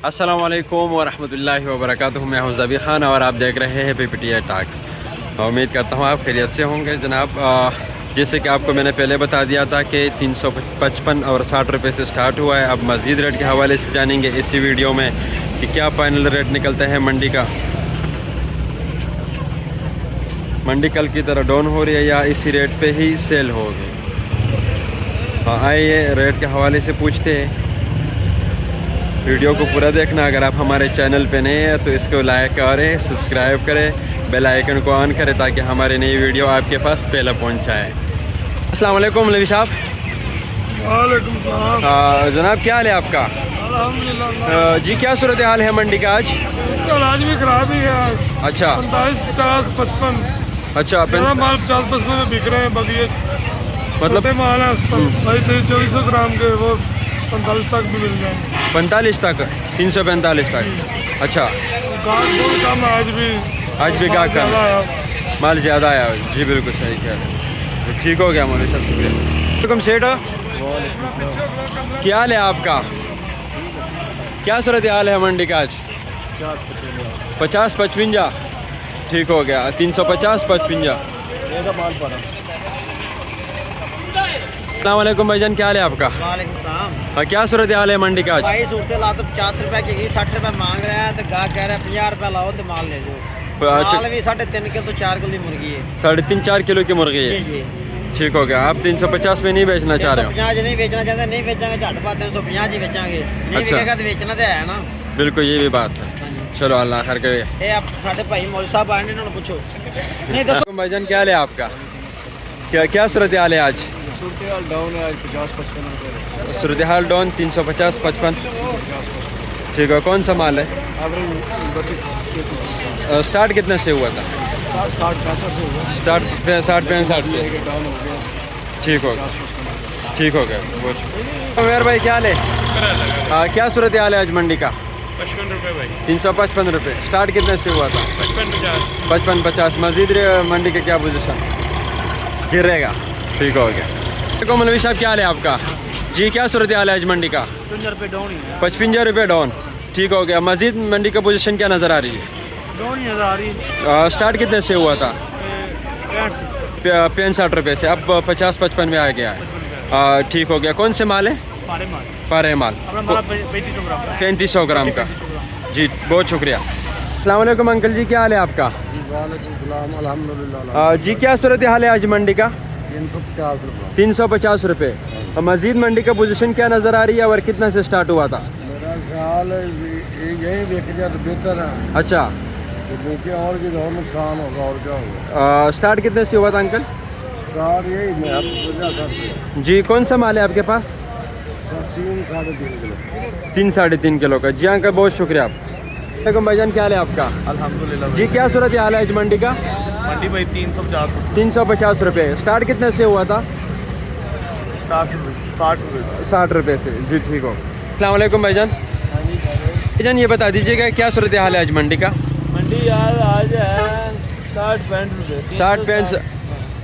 अस्सलामुअलैकुम वरहमतुल्लाहि वबरकातुहू। मैं हूं ज़बी खान और आप देख रहे हैं PPTI टॉक्स। उम्मीद करता हूं आप खैरियत से होंगे जनाब। जैसे कि आपको मैंने पहले बता दिया था कि 355 और 60 रुपये से स्टार्ट हुआ है। अब मज़ीद रेट के हवाले से जानेंगे इसी वीडियो में कि क्या फाइनल रेट निकलता है मंडी का। मंडी कल की तरह डाउन हो रही है या इसी रेट पे ही सेल होगी। हाँ आइए रेट के हवाले से पूछते हैं। वीडियो को पूरा देखना। अगर आप हमारे चैनल पे नए हैं तो इसको लाइक करें, सब्सक्राइब करें, बेल आइकन को ऑन करें ताकि हमारी नई वीडियो आपके पास पहले पहुंच जाए। अस्सलाम वालेकुम नबी साहब। वालेकुम सलाम। जनाब क्या हाल है आपका? अल्हम्दुलिल्लाह। जी क्या सूरत हाल है मंडी का आज? आज भी खराब ही है। अच्छा 45, 50, 55। अच्छा माल 50-55 में बिक रहे हैं। बाकी मतलब छोटे माल है 2400 ग्राम के, वो 45 तक भी मिल जाएंगे। 45 तक, 345 तक। अच्छा गाहक बहुत कम है आज भी गाहक कम, माल ज़्यादा आया। जी बिल्कुल सही कह रहे हैं। ठीक हो गया मौलवी साहब, शुक्रिया। सेठ क्या हाल है आपका? क्या सूरत हाल है मंडी का आज? 50-55 ठीक हो गया। 350-55। अस्सलाम वालेकुम भाईजान, क्या हाल है आपका? वालेकुम सलाम। क्या सूरत हाल है मंडी का आज? भाई सूरत ला तो 50 रुपए की 60 रुपए मांग रहा है तो गाहक कह रहा है 50 रुपए लाओ तो माल ले जाओ। माल भी 3.5 किलो तो 4 किलो की मुर्गी है। 3.5-4 किलो की मुर्गी है। जी ठीक हो गया। आप 350 में नहीं बेचना चाह रहे हो? 350 नहीं बेचना चाहते, नहीं बेचेंगे झट पा 350 ही बेचेंगे। नहीं अच्छा। बिकेगा तो बेचना तो है ना। बिल्कुल ये भी बात है। चलो अल्लाह खैर करे। ये आप साढ़े भाई मौलवी साहब आए ने पूछो। नहीं तो भाईजान क्या हाल है आपका? क्या सूरत हाल है आज? सूरत डाउन है आज 50-55 रुपये। सूरत हाल डाउन 350-55। ठीक है। कौन सा माल है? स्टार्ट कितने से हुआ था? 60-65 से हुआ। स्टार्ट 60-65 से। डाउन हो गया। ठीक हो गया, ठीक हो गया। बहुत मेहर भाई क्या हाल है? क्या सूरत हाल है आज मंडी का? 55 रुपये भाई। 355 रुपये। स्टार्ट कितने से हुआ था? 55-50। मजीद मंडी का क्या पोजीशन गिरेगा? ठीक हो गया। देखो मौलवी साहब क्या हाल है आपका? जी क्या सूरत हाल है आज मंडी का? 55 रुपये डाउन ही है। 55 रुपये डाउन। ठीक हो गया। मजीद मंडी का पोजीशन क्या नज़र आ रही है? डाउन ही नजर आ रही। स्टार्ट कितने से हुआ था? 65 रुपये से, अब 50-55 में आ गया है। ठीक हो गया। कौन से माल है? पारे माल 3500 ग्राम का। जी बहुत शुक्रिया। अस्सलाम वालेकुम अंकल जी, क्या हाल है आपका? अल्हम्दुलिल्लाह। जी क्या सूरत हाल है आज मंडी का? 350 रुपये। 350 रुपये। मजीद मंडी का पोजीशन क्या नज़र आ रही है और कितना से स्टार्ट हुआ था? मेरा ख्याल है यही बेच जाए तो बेहतर है। अच्छा बेचे और भी और नुकसान होगा और क्या होगा। स्टार्ट कितने से हुआ था अंकल? कार यही मैं आपको 50 जी कौन सा माल है आपके पास? 3-3.5 किलो। 3-3.5 किलो का। जी अंकल बहुत शुक्रिया। वालेकुम भाईजान, क्या हाल है आपका? अल्हम्दुलिल्लाह। जी क्या सूरत हाल है आज मंडी का? मंडी भाई 350 350 रुपये। स्टार्ट कितने से हुआ था? 60 रुपये। 60 रुपये से। जी ठीक हो। अस्सलाम वालेकुम भाईजान। भाईजान ये बता दीजिएगा क्या सूरत हाल है आज मंडी का? मंडी यार आज है 60-65 रुपये। 60-65।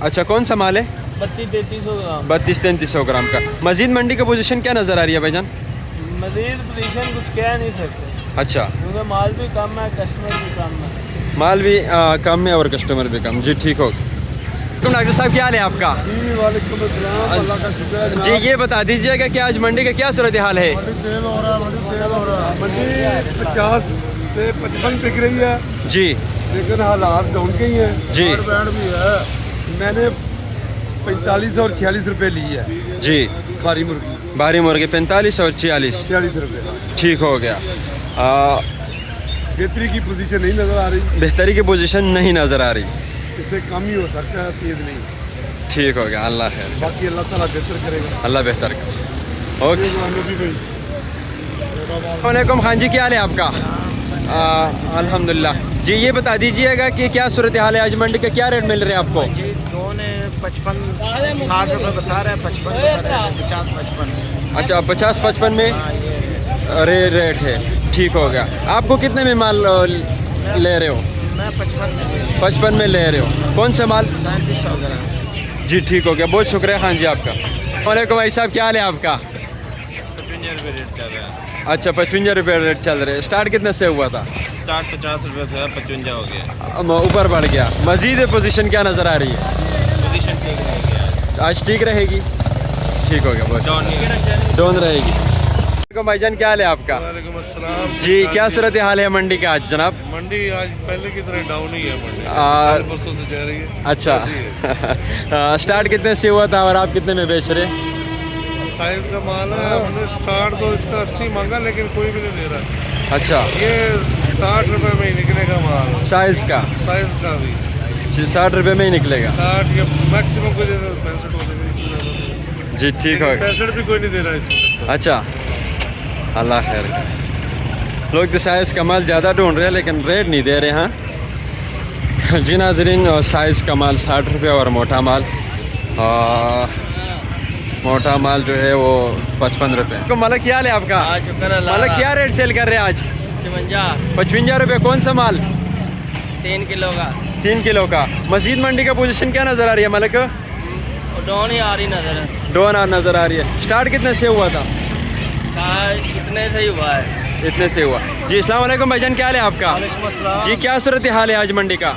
अच्छा कौन सा माल है? 32-3300 ग्राम। 32-3300 ग्राम का। मजीद मंडी का पोजीशन क्या नज़र आ रही है भाईजान? मजीद पोजीशन कुछ कह नहीं सकते अच्छा क्योंकि माल भी कम है, कस्टमर भी कम है। माल भी कम है और कस्टमर भी कम। जी ठीक हो। डॉक्टर साहब क्या हाल है आपका? जी वालेकुम अस्सलाम। अल्लाह का शुक्र है। जी ये बता दीजिएगा कि आज मंडी का क्या सूरत हाल है? मंडी तेल हो रहा है, मंडी तेल हो रहा है। मंडी 50 से 55 बिक रही है, जी लेकिन हालात डाउन के ही हैं। जी। और बैंड भी है। मैंने 45 और 46 रुपये ली है जी। बारी मुर्गी। बारी मुर्गे 45 और 46। 46 रुपये। ठीक हो गया। बेहतरी की पोजीशन नहीं नज़र आ रही। बेहतरी की पोजीशन नहीं नज़र आ रही। इससे कम ही हो सकता है, तेज़ नहीं। ठीक हो गया। अल्लाह खैर। बाकी अल्लाह ताला बेहतर करेगा। अल्लाह बेहतर कर। ओके। वालेकुम खान जी, क्या हाल है आपका? अल्हम्दुलिल्लाह। जी ये बता दीजिएगा कि क्या सूरत हाल है आज मंडी का, क्या रेट मिल रहे हैं आपको? जी दोनों 55-60 रुपये बता रहे हैं, 50-55। अच्छा 50-55 में रेट है। ठीक हो गया। आपको कितने में माल ले रहे हो? मैं 55 में ले रहे हो। कौन सा माल? 3500 ग्राम। जी ठीक हो गया। बहुत शुक्रिया खान जी आपका। वालेकुम भाई साहब, क्या हाल है आपका? 55 रुपये रेट कर रहा है। अच्छा 55 रुपये रेट चल रहे। स्टार्ट कितने से हुआ था? स्टार्ट 50 रुपये से 55 हो गया। अब ऊपर बढ़ गया। मजीद पोजीशन क्या नज़र आ रही है? पोजीशन ठीक रहेगी आज ठीक रहेगी? ठीक हो गया, बहुत डाउन रहेगी। भाईजान क्या हाल है आपका? वालेकुम अस्सलाम जी, क्या सूरत हाल है मंडी का आज जनाब? मंडी आज पहले की तरह डाउन ही है मंडी, परसों से जा रही है। अच्छा स्टार्ट कितने से हुआ था और आप कितने में बेच रहे? साइज का माल है, हमने स्टार्ट तो इसका 80 मांगा लेकिन कोई भी नहीं दे रहा। अच्छा, ये 60 रुपए में ही निकलेगा माल, साइज का? साइज का भी 60 रुपये में ही निकलेगा। 60 या मैक्सिमम कोई दे रहा है 65 हो जाएगा। जी ठीक है। 65 भी कोई नहीं दे रहा है इसमें। अच्छा, अल्लाह खैर करे। लोग तो साइज़ का माल ज़्यादा ढूंढ रहे हैं लेकिन रेट नहीं दे रहे हैं। जी नाजरीन, और साइज़ का माल 60 रुपये और मोटा माल जो है वो 55 रुपये। तो मालिक क्या हाल है आपका? मालिक क्या रेट सेल कर रहे हैं आज? 55 रुपये। कौन सा माल? 3 किलो का। 3 किलो का। मस्जिद मंडी का पोजीशन क्या नज़र आ रही है मालिक? डाउन ही आ रही नजर। डाउन नज़र आ रही है। स्टार्ट कितने से हुआ था? कितने से ही हुआ है? इतने से हुआ। जी अस्सलाम वालेकुम भाईजान, क्या हाल है आपका? जी, क्या सूरत हाल है आज मंडी का?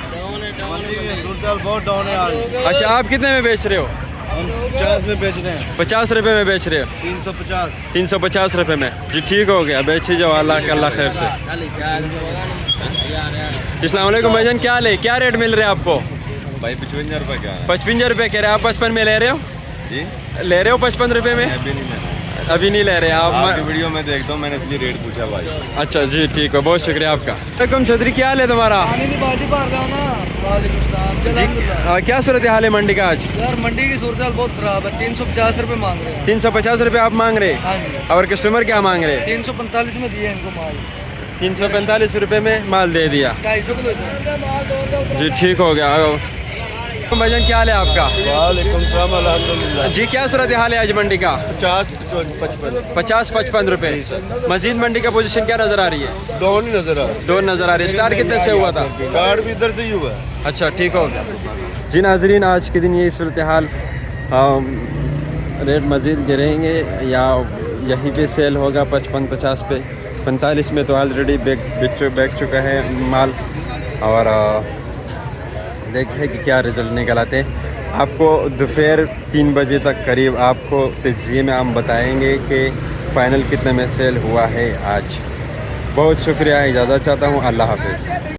बहुत डाउन है आज। अच्छा, आप कितने में बेच रहे हो? 50 में बेच रहे हैं। 50 रुपये में बेच रहे हो? 350। 350 रुपये में। जी ठीक हो गया, बेची जाओ, अल्लाह खैर से। अस्सलाम वालेकुम भाईजान, क्या हाल है? क्या रेट मिल रहे हैं आपको? भाई 55 रुपये क्या? 55 रुपये कह रहे हैं आप। 55 में ले रहे हो? जी ले रहे हो 55 रुपये में? अभी नहीं लेना। अभी नहीं ले रहे आप? वीडियो में देखता हूँ, मैंने इसलिए रेट पूछा भाई। अच्छा जी ठीक है, बहुत शुक्रिया आपका। वालेकुम चौधरी, क्या हाल है तुम्हारा? जी क्या सूरत हाल है मंडी का आज? यार मंडी की सूरत बहुत खराब है। 350 रुपये मांग रहे हैं। 350 रुपये आप मांग रहे? हाँ जी। और कस्टमर क्या मांग रहे? 345 में दिए इनको माल। 345 रुपये में माल दे दिया। 250 को दे। जी ठीक हो गया। भाईजान क्या हाल है आपका? वालेकुम सलाम, अल्हम्दुलिल्लाह। जी क्या सूरत हाल है आज मंडी का? 50-55 रुपये। मस्जिद मंडी का पोजीशन क्या नज़र आ रही है? डाउन ही नजर आ रहा है। डाउन नज़र आ रही है। स्टार्ट कितने से हुआ था? कार्ड भी इधर से ही हुआ है। अच्छा ठीक हो गया। जी नाजरीन, आज के दिन ये सूरत हाल, रेट मज़ीद गिरेंगे या यहीं पे सेल होगा 55-50 पे। 45 में तो ऑलरेडी बेच चुका है माल। और देखें कि क्या रिजल्ट निकल आते हैं। आपको दोपहर 3 बजे तक करीब आपको तज्जिए में हम बताएंगे कि फ़ाइनल कितने में सेल हुआ है आज। बहुत शुक्रिया, इजाज़त चाहता हूँ। अल्लाह हाफ़िज़।